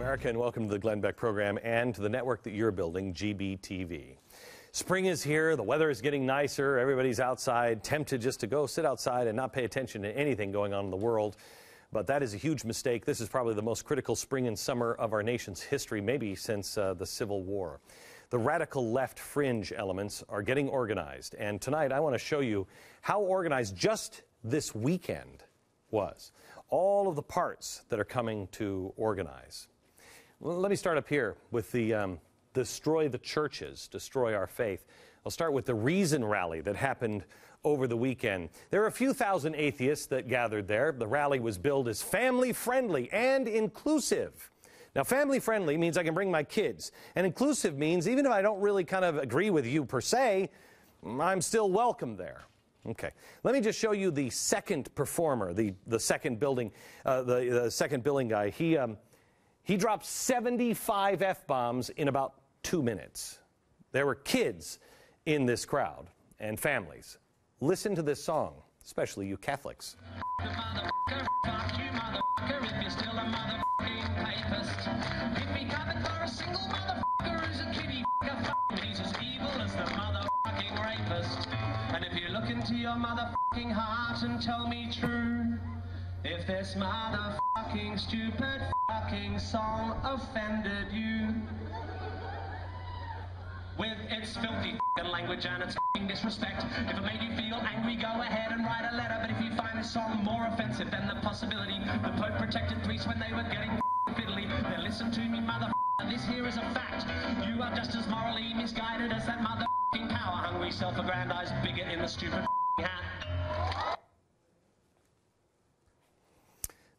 America, and welcome to the Glenn Beck program and to the network that you're building, GBTV. Spring is here, the weather is getting nicer, everybody's outside, tempted just to go sit outside and not pay attention to anything going on in the world. But that is a huge mistake. This is probably the most critical spring and summer of our nation's history, maybe since the Civil War. The radical left fringe elements are getting organized, and tonight I want to show you how organized just this weekend was. All of the parts that are coming to organize. Well, let me start up here with the destroy the churches, destroy our faith. I'll start with the Reason rally that happened over the weekend. There were a few thousand atheists that gathered there. The rally was billed as family-friendly and inclusive. Now, family-friendly means I can bring my kids, and inclusive means even if I don't really kind of agree with you per se, I'm still welcome there. Okay, let me just show you the second performer, the second billing guy. He dropped 75 F-bombs in about 2 minutes. There were kids in this crowd and families. Listen to this song, especially you Catholics. And if you look into your motherfucking heart and tell me true, if this motherfucking stupid fucking song offended you, with its filthy language and its disrespect, if it made you feel angry, go ahead and write a letter. But if you find this song more offensive than the possibility the Pope protected priests when they were getting fiddly, then listen to me, motherfucker, this here is a fact. You are just as morally misguided as that motherfucking power-hungry, self-aggrandized bigot in the stupid hat.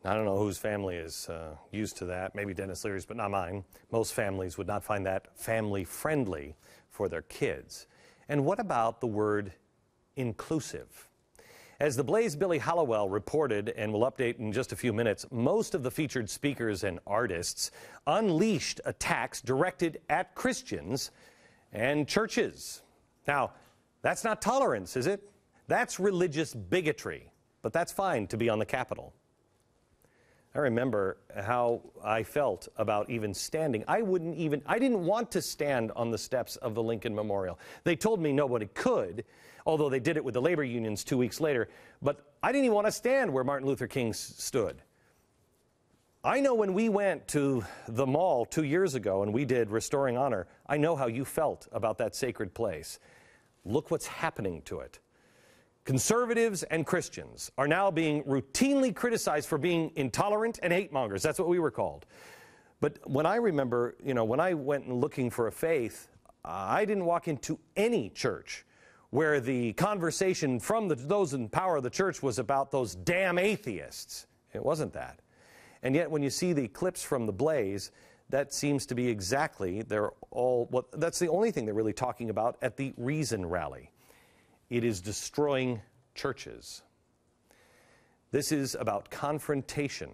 I don't know whose family is used to that. Maybe Dennis Leary's, but not mine. Most families would not find that family-friendly for their kids. And what about the word inclusive? As the Blaze Billy Hallowell reported, and will update in just a few minutes, most of the featured speakers and artists unleashed attacks directed at Christians and churches. Now, that's not tolerance, is it? That's religious bigotry, but that's fine to be on the Capitol. I remember how I felt about even standing. I didn't want to stand on the steps of the Lincoln Memorial. They told me nobody could, although they did it with the labor unions 2 weeks later. But I didn't even want to stand where Martin Luther King stood. I know when we went to the mall 2 years ago and we did Restoring Honor, I know how you felt about that sacred place. Look what's happening to it. Conservatives and Christians are now being routinely criticized for being intolerant and hate mongers. That's what we were called. But when I remember, when I went looking for a faith, I didn't walk into any church where the conversation from those in power of the church was about those damn atheists. It wasn't that. And yet when you see the clips from the Blaze, that seems to be exactly, that's the only thing they're really talking about at the Reason rally. It is destroying churches. This is about confrontation,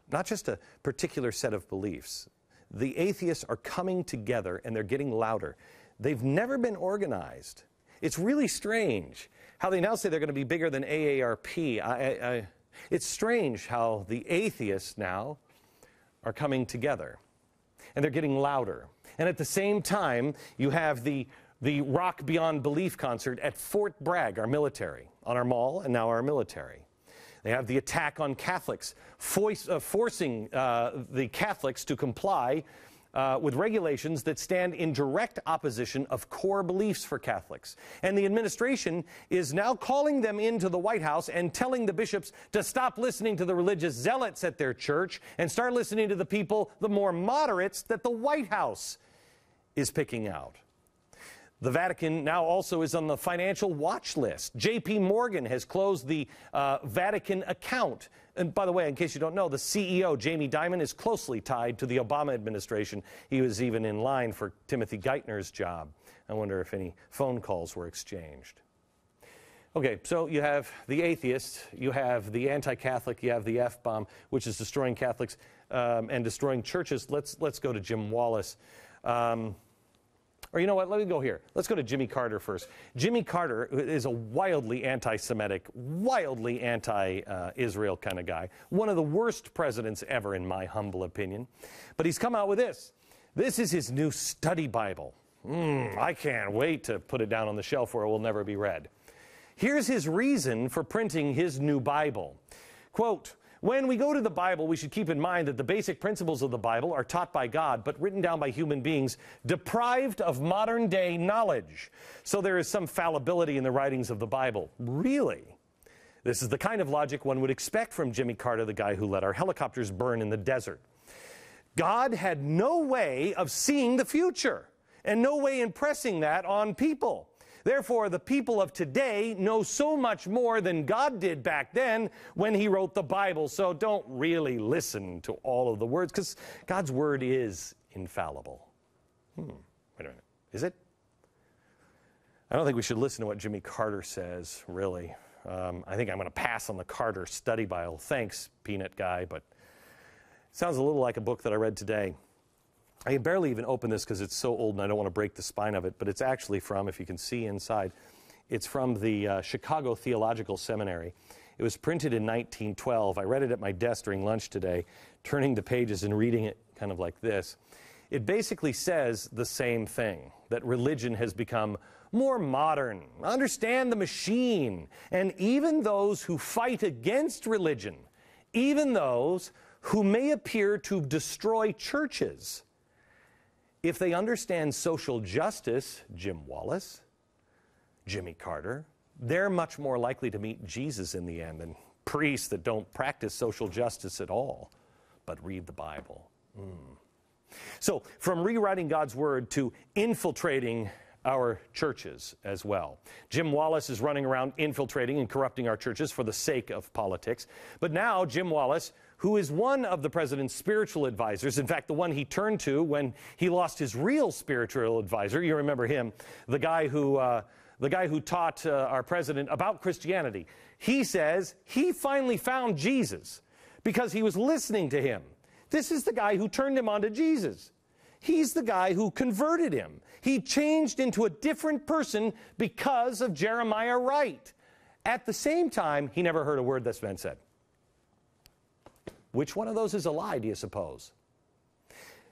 not just a particular set of beliefs. The atheists are coming together and they're getting louder. They've never been organized. It's really strange how they now say they're going to be bigger than AARP. It's strange how the atheists now are coming together and they're getting louder. And at the same time, you have the Rock Beyond Belief concert at Fort Bragg, our military, on our mall and now our military. They have the attack on Catholics, forcing the Catholics to comply with regulations that stand in direct opposition of core beliefs for Catholics. And the administration is now calling them into the White House and telling the bishops to stop listening to the religious zealots at their church and start listening to the people, the more moderates, that the White House is picking out. The Vatican now also is on the financial watch list. J.P. Morgan has closed the Vatican account. And by the way, in case you don't know, the CEO, Jamie Dimon, is closely tied to the Obama administration. He was even in line for Timothy Geithner's job. I wonder if any phone calls were exchanged. Okay, so you have the atheists, you have the anti-Catholic, you have the F-bomb, which is destroying Catholics and destroying churches. Let's go to Jim Wallace. Or you know what, let me go here. Let's go to Jimmy Carter first. Jimmy Carter is a wildly anti-Semitic, wildly anti-Israel kind of guy. One of the worst presidents ever, in my humble opinion. But he's come out with this. This is his new study Bible. I can't wait to put it down on the shelf where it will never be read. Here's his reason for printing his new Bible. Quote, when we go to the Bible, we should keep in mind that the basic principles of the Bible are taught by God, but written down by human beings deprived of modern-day knowledge. So there is some fallibility in the writings of the Bible. Really? This is the kind of logic one would expect from Jimmy Carter, the guy who let our helicopters burn in the desert. God had no way of seeing the future, and no way impressing that on people. Therefore, the people of today know so much more than God did back then when he wrote the Bible. So don't really listen to all of the words, because God's word is infallible. Wait a minute. Is it? I don't think we should listen to what Jimmy Carter says, really. I think I'm going to pass on the Carter Study Bible. Thanks, Peanut Guy, but it sounds a little like a book that I read today. I can barely even open this because it's so old and I don't want to break the spine of it, but it's actually from, if you can see inside, it's from the Chicago Theological Seminary. It was printed in 1912. I read it at my desk during lunch today, turning the pages and reading it kind of like this. It basically says the same thing, that religion has become more modern, understand the machine, and even those who fight against religion, even those who may appear to destroy churches, if they understand social justice, Jim Wallace, Jimmy Carter, they're much more likely to meet Jesus in the end than priests that don't practice social justice at all, but read the Bible. So, from rewriting God's word to infiltrating our churches as well. Jim Wallace is running around infiltrating and corrupting our churches for the sake of politics. But now Jim Wallace, who is one of the president's spiritual advisors, in fact, the one he turned to when he lost his real spiritual advisor, you remember him, the guy who taught our president about Christianity. He says he finally found Jesus because he was listening to him. This is the guy who turned him on to Jesus. He's the guy who converted him. He changed into a different person because of Jeremiah Wright. At the same time, he never heard a word this man said. Which one of those is a lie, do you suppose?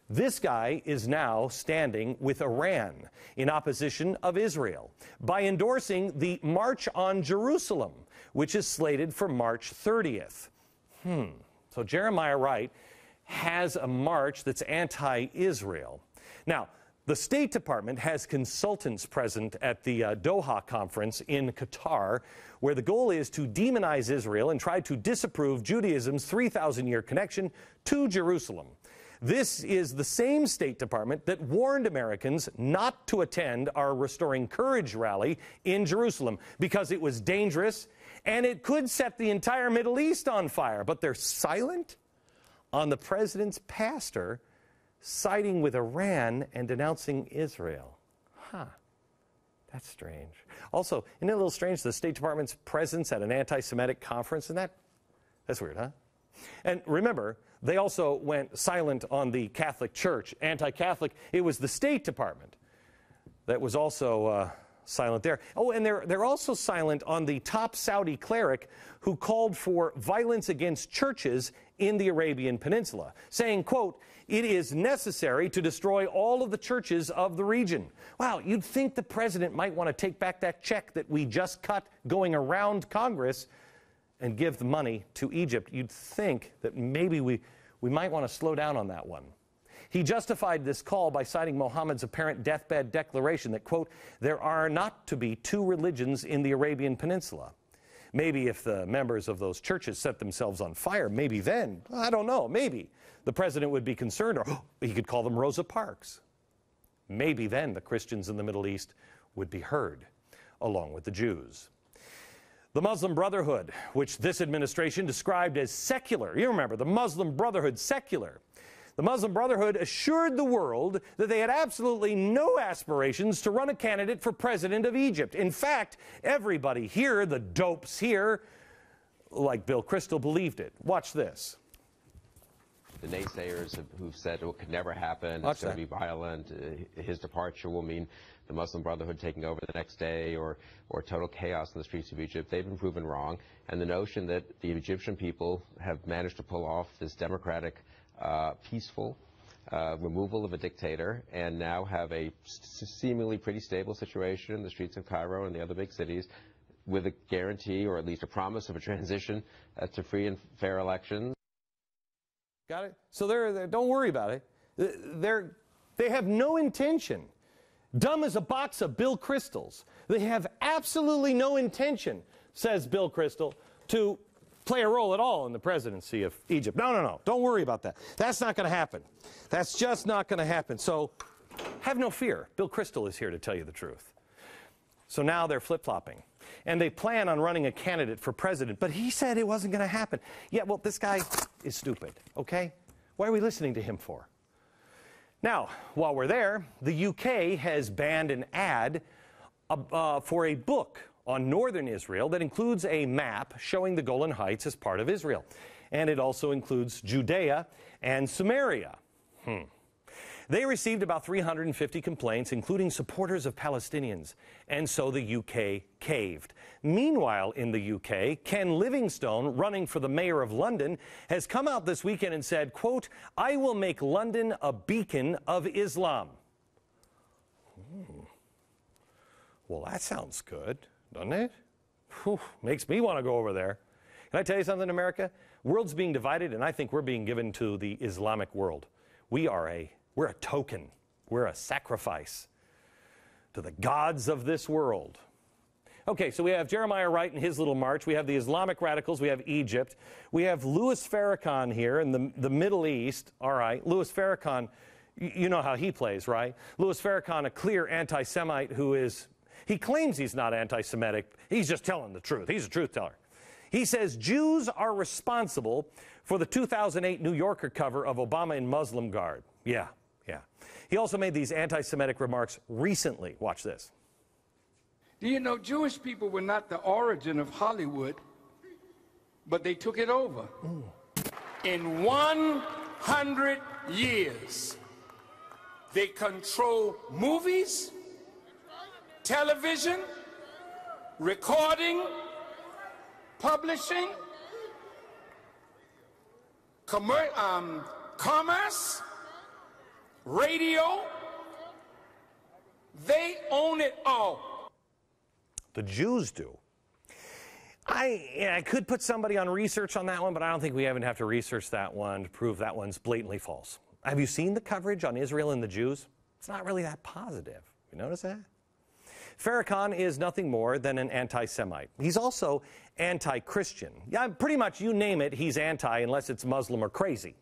This guy is now standing with Iran in opposition of Israel by endorsing the March on Jerusalem, which is slated for March 30th. So Jeremiah Wright has a march that's anti-Israel. Now, the State Department has consultants present at the Doha conference in Qatar, where the goal is to demonize Israel and try to disapprove Judaism's 3,000-year connection to Jerusalem. This is the same State Department that warned Americans not to attend our Restoring Courage rally in Jerusalem because it was dangerous and it could set the entire Middle East on fire. But they're silent on the president's pastor siding with Iran and denouncing Israel. That's strange. Also, isn't it a little strange, the State Department's presence at an anti-Semitic conference? And that's weird, huh? And remember, they also went silent on the Catholic Church, anti-Catholic. It was the State Department that was also silent there. Oh, and they're also silent on the top Saudi cleric who called for violence against churches in the Arabian Peninsula, saying, quote, "It is necessary to destroy all of the churches of the region." Wow, you'd think the president might want to take back that check that we just cut going around Congress and give the money to Egypt. You'd think that maybe we might want to slow down on that one. He justified this call by citing Muhammad's apparent deathbed declaration that, quote, "There are not to be two religions in the Arabian Peninsula." Maybe if the members of those churches set themselves on fire, maybe then, I don't know, maybe the president would be concerned, or he could call them Rosa Parks. Maybe then the Christians in the Middle East would be heard, along with the Jews. The Muslim Brotherhood, which this administration described as secular. You remember, the Muslim Brotherhood, secular. The Muslim Brotherhood assured the world that they had absolutely no aspirations to run a candidate for president of Egypt. In fact, everybody here, the dopes here, like Bill Kristol, believed it. Watch this. the naysayers who've said it could never happen, Watch it's going to that. be violent, his departure will mean the Muslim Brotherhood taking over the next day, or total chaos in the streets of Egypt. They've been proven wrong. And the notion that the Egyptian people have managed to pull off this democratic, peaceful removal of a dictator and now have a seemingly pretty stable situation in the streets of Cairo and the other big cities, with a guarantee or at least a promise of a transition to free and fair elections. Got it? So don't worry about it. They have no intention. Dumb as a box of Bill Crystals. They have absolutely no intention, says Bill Crystal, to play a role at all in the presidency of Egypt. No. Don't worry about that. That's not going to happen. That's just not going to happen. So have no fear. Bill Crystal is here to tell you the truth. So now they're flip-flopping. And they plan on running a candidate for president, but he said it wasn't going to happen. Yeah, well, this guy is stupid, okay? Why are we listening to him for? Now, while we're there, the UK has banned an ad for a book on northern Israel that includes a map showing the Golan Heights as part of Israel. And it also includes Judea and Samaria. They received about 350 complaints, including supporters of Palestinians, and so the UK caved. Meanwhile, in the UK, Ken Livingstone, running for the mayor of London, has come out this weekend and said, quote, "I will make London a beacon of Islam." Well, that sounds good, doesn't it? Whew, makes me want to go over there. Can I tell you something, America? World's being divided, and I think we're being given to the Islamic world. We're a token. We're a sacrifice to the gods of this world. Okay, so we have Jeremiah Wright and his little march. We have the Islamic radicals. We have Egypt. We have Louis Farrakhan here in the Middle East. All right, Louis Farrakhan, you know how he plays, right? Louis Farrakhan, a clear anti-Semite he claims he's not anti-Semitic. He's just telling the truth. He's a truth teller. He says Jews are responsible for the 2008 New Yorker cover of Obama in Muslim garb. Yeah. He also made these anti-Semitic remarks recently. Watch this. Do you know Jewish people were not the origin of Hollywood, but they took it over? In 100 years, they control movies, television, recording, publishing, commerce, radio. They own it all. The Jews do. I could put somebody on research on that one, but I don't think we even have to research that one to prove that one's blatantly false. Have you seen the coverage on Israel and the Jews? It's not really that positive. You notice that? Farrakhan is nothing more than an anti-Semite. He's also anti-Christian. Yeah, pretty much you name it, he's anti unless it's Muslim or crazy.